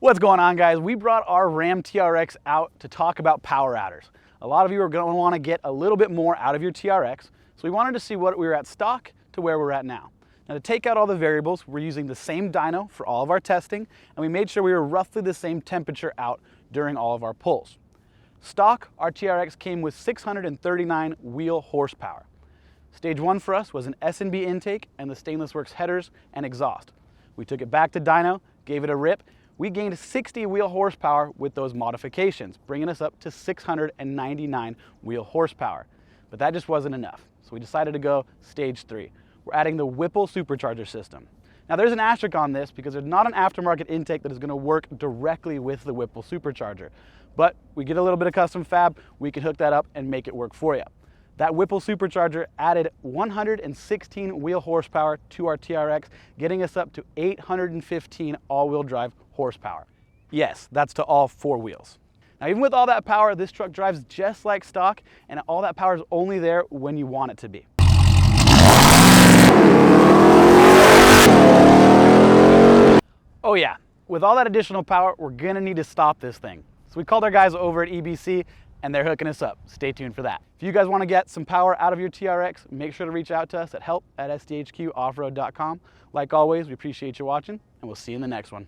What's going on, guys? We brought our Ram TRX out to talk about power adders. A lot of you are going to want to get a little bit more out of your TRX, so we wanted to see what we were at stock to where we're at now. Now, to take out all the variables, we're using the same dyno for all of our testing, and we made sure we were roughly the same temperature out during all of our pulls. Stock, our TRX came with 639 wheel horsepower. Stage 1 for us was an S&B intake and the Stainless Works headers and exhaust. We took it back to dyno, gave it a rip. We gained 60 wheel horsepower with those modifications, bringing us up to 699 wheel horsepower. But that just wasn't enough, so we decided to go stage 3. We're adding the Whipple supercharger system. Now, there's an asterisk on this because there's not an aftermarket intake that is going to work directly with the Whipple supercharger. But we get a little bit of custom fab, we can hook that up and make it work for you. That Whipple supercharger added 116 wheel horsepower to our TRX, getting us up to 815 all-wheel drive horsepower. Yes, that's to all 4 wheels. Now, even with all that power, this truck drives just like stock, and all that power is only there when you want it to be. Oh yeah, with all that additional power, we're gonna need to stop this thing. So we called our guys over at EBC, and they're hooking us up. Stay tuned for that. If you guys want to get some power out of your TRX, make sure to reach out to us at help@sdhqoffroad.com. Like always, we appreciate you watching, and we'll see you in the next one.